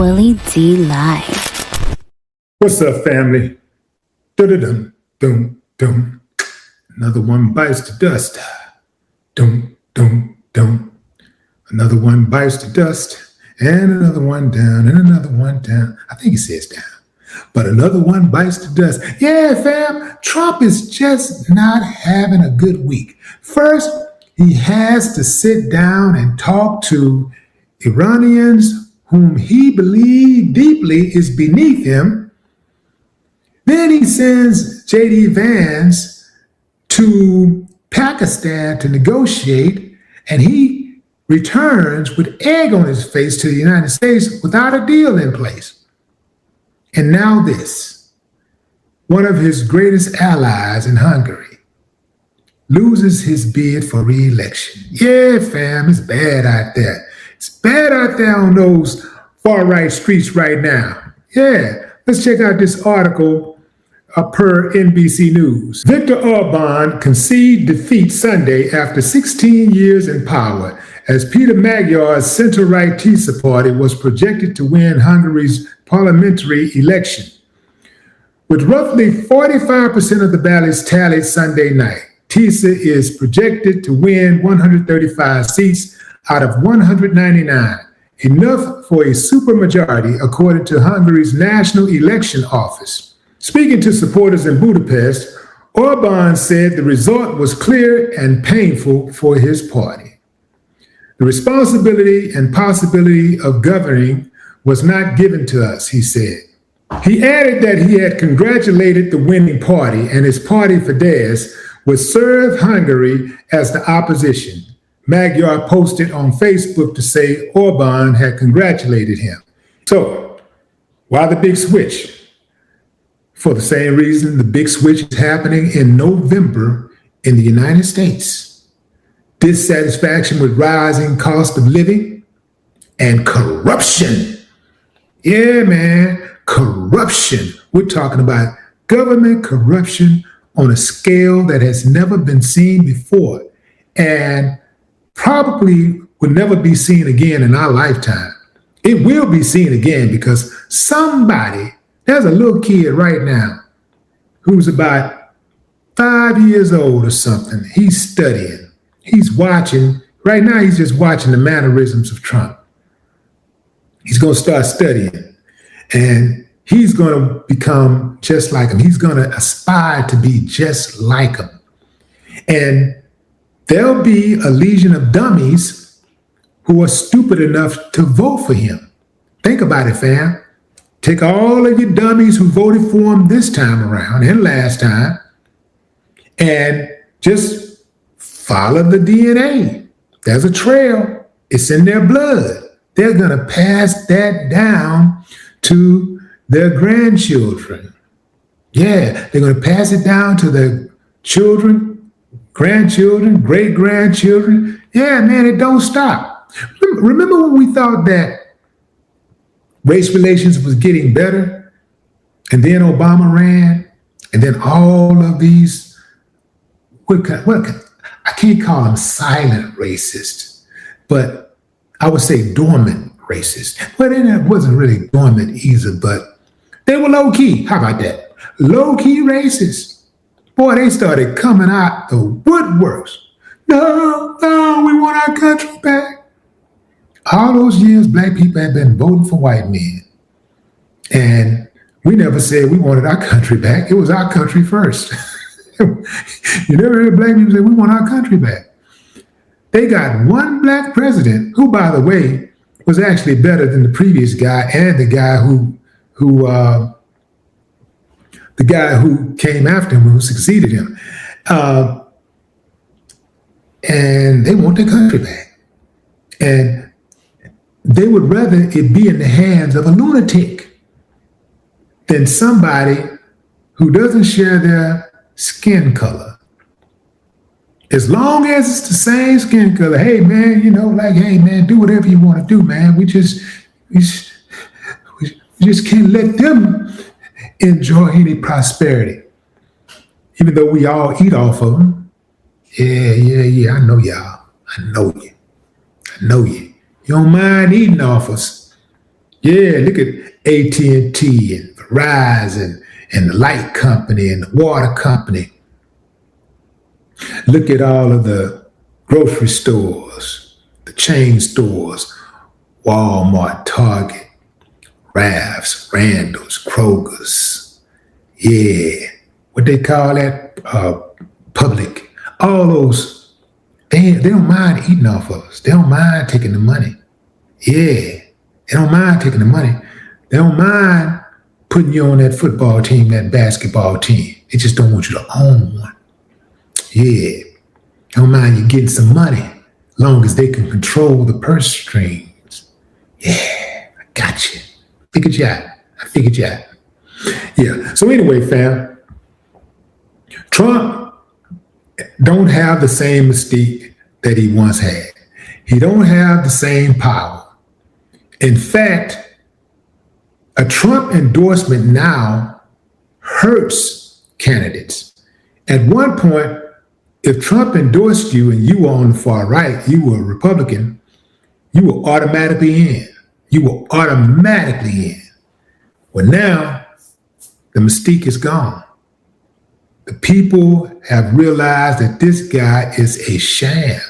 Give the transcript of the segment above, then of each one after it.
Willy D Live. What's up, family? Dum dum dum. Another one bites the dust. Dum dum dum. Another one bites the dust. And another one down, and another one down. I think he says down. But another one bites the dust. Yeah, fam, Trump is just not having a good week. First, he has to sit down and talk to Iranians whom he believes deeply is beneath him. Then he sends J.D. Vance to Pakistan to negotiate, and he returns with egg on his face to the United States without a deal in place. And now this, one of his greatest allies in Hungary, loses his bid for re-election. Yeah, fam, it's bad out there. It's bad out there on those far-right streets right now. Yeah, let's check out this article per NBC News. Viktor Orban conceded defeat Sunday after 16 years in power, as Peter Magyar's center-right Tisza party was projected to win Hungary's parliamentary election. With roughly 45% of the ballots tallied Sunday night, Tisza is projected to win 135 seats out of 199, enough for a supermajority, according to Hungary's National Election Office. Speaking to supporters in Budapest, Orban said the result was clear and painful for his party. The responsibility and possibility of governing was not given to us, he said. He added that he had congratulated the winning party, and his party, Fidesz, would serve Hungary as the opposition. Magyar posted on Facebook to say Orban had congratulated him. So, why the big switch? For the same reason the big switch is happening in November in the United States. Dissatisfaction with rising cost of living and corruption. Yeah, man, corruption. We're talking about government corruption on a scale that has never been seen before and probably will never be seen again in our lifetime. It will be seen again because there's a little kid right now who's about 5 years old or something. He's studying. He's watching. Right now, he's just watching the mannerisms of Trump. He's going to start studying, and he's going to become just like him. He's going to aspire to be just like him. And there'll be a legion of dummies who are stupid enough to vote for him. Think about it, fam. Take all of your dummies who voted for him this time around and last time, and just follow the DNA. There's a trail. It's in their blood. They're going to pass that down to their grandchildren. Yeah, they're going to pass it down to their children, grandchildren, great-grandchildren. Yeah, man, it don't stop. Remember when we thought that race relations was getting better, and then Obama ran, and then all of these, I can't call them silent racists, but I would say dormant racists. Well, it wasn't really dormant either, but they were low-key. How about that? Low-key racists. Boy, they started coming out the woodworks. No, we want our country back. All those years, black people have been voting for white men. And we never said we wanted our country back. It was our country first. You never heard black people say, we want our country back. They got one black president who, by the way, was actually better than the previous guy and the guy who came after him, who succeeded him. And they want their country back. And they would rather it be in the hands of a lunatic than somebody who doesn't share their skin color. As long as it's the same skin color, hey man, hey man, do whatever you want to do, man. We just can't let them enjoy any prosperity, even though we all eat off of them. Yeah. I know y'all. I know you. You don't mind eating off us. Yeah, look at AT&T and Verizon and the light company and the water company. Look at all of the grocery stores, the chain stores, Walmart, Target, Ralph's, Randall's, Kroger's. Yeah, what they call that? Public. All those, they don't mind eating off of us. They don't mind taking the money. Yeah, they don't mind taking the money. They don't mind putting you on that football team, that basketball team. They just don't want you to own one. Yeah, they don't mind you getting some money, as long as they can control the purse strings. Yeah, I got you. Figured you out. I figured you out. Yeah, so anyway, fam, Trump don't have the same mystique that he once had. He don't have the same power. In fact, a Trump endorsement now hurts candidates. At one point, if Trump endorsed you and you were on the far right, you were a Republican, you were automatically in. You were automatically in. Well, now, the mystique is gone. The people have realized that this guy is a sham.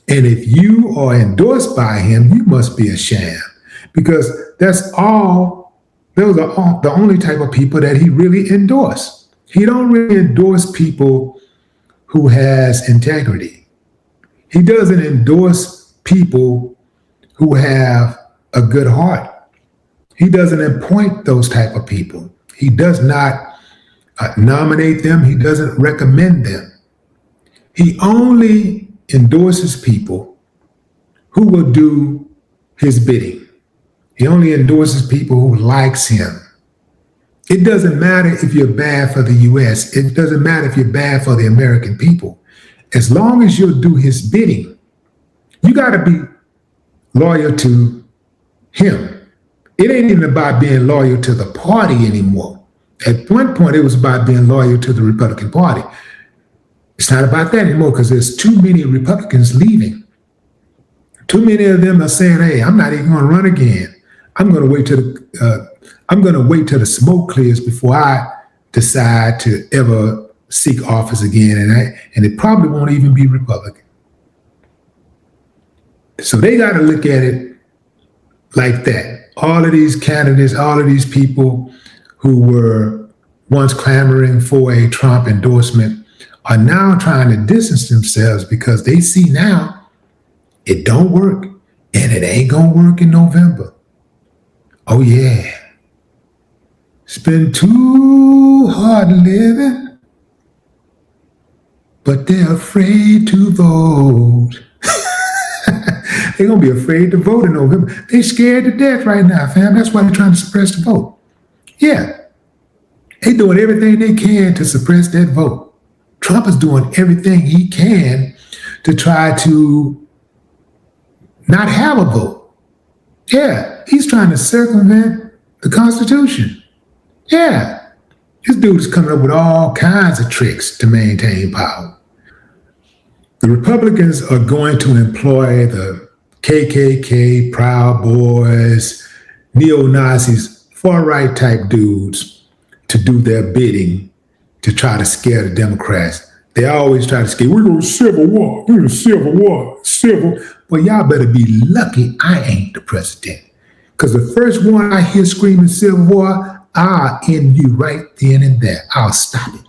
And if you are endorsed by him, you must be a sham, because those are the only type of people that he really endorsed. He don't really endorse people who has integrity. He doesn't endorse people who have a good heart. He doesn't appoint those type of people. He does not nominate them. He doesn't recommend them. He only endorses people who will do his bidding. He only endorses people who likes him. It doesn't matter if you're bad for the U.S. It doesn't matter if you're bad for the American people. As long as you'll do his bidding, you got to be loyal to him. It ain't even about being loyal to the party anymore. At one point, it was about being loyal to the Republican Party. It's not about that anymore, because there's too many Republicans leaving. Too many of them are saying, "Hey, I'm not even going to run again. I'm going to wait till the smoke clears before I decide to ever seek office again." And it probably won't even be Republican. So they got to look at it like that. All of these candidates, all of these people who were once clamoring for a Trump endorsement are now trying to distance themselves, because they see now it don't work, and it ain't gonna work in November. Oh yeah, it's been too hard living, but they're afraid to vote. They're gonna be afraid to vote in November. They scared to death right now, fam. That's why they're trying to suppress the vote. Yeah, they doing everything they can to suppress that vote. Trump is doing everything he can to try to not have a vote. Yeah, he's trying to circumvent the Constitution. Yeah, this dude is coming up with all kinds of tricks to maintain power. The Republicans are going to employ the KKK, Proud Boys, neo-Nazis, far-right type dudes to do their bidding, to try to scare the Democrats. They always try to scare, we're going to civil war, we're going to civil war, civil. Well, y'all better be lucky I ain't the president. Because the first one I hear screaming civil war, I'll end you right then and there. I'll stop it.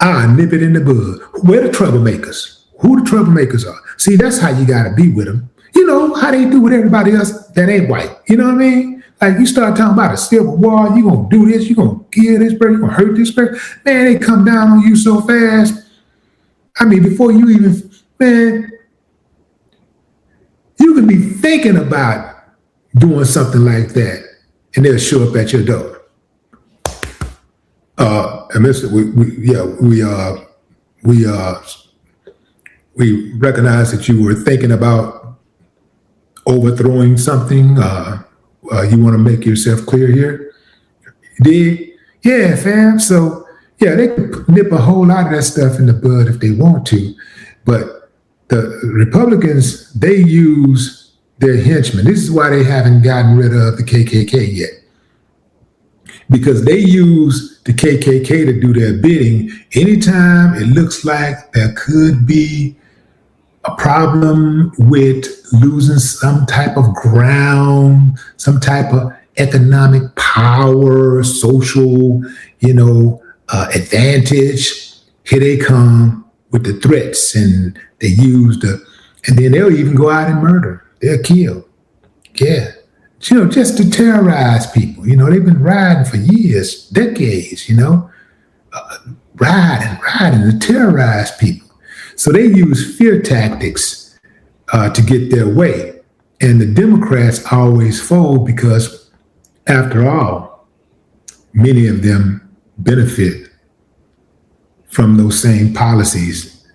I'll nip it in the bud. Where the troublemakers? Who the troublemakers are? See, that's how you got to be with them. You know, how they do with everybody else that ain't white. You know what I mean? Like, you start talking about a civil war, you're going to do this, you're going to kill this person, you're going to hurt this person. Man, they come down on you so fast. I mean, before you even, man, you can be thinking about doing something like that, and they'll show up at your door. And Mr. We recognize that you were thinking about overthrowing something. You want to make yourself clear here? You did? Yeah, fam. So, yeah, they could nip a whole lot of that stuff in the bud if they want to. But the Republicans, they use their henchmen. This is why they haven't gotten rid of the KKK yet. Because they use the KKK to do their bidding anytime it looks like there could be a problem with losing some type of ground, some type of economic power, social, advantage. Here they come with the threats, and they use and then they'll even go out and murder. They'll kill. Yeah. Just to terrorize people. They've been riding for years, decades, riding to terrorize people. So they use fear tactics to get their way. And the Democrats always fold because, after all, many of them benefit from those same policies.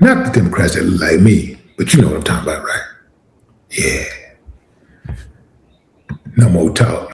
Not the Democrats that look like me, but you know what I'm talking about, right? Yeah. No more talk.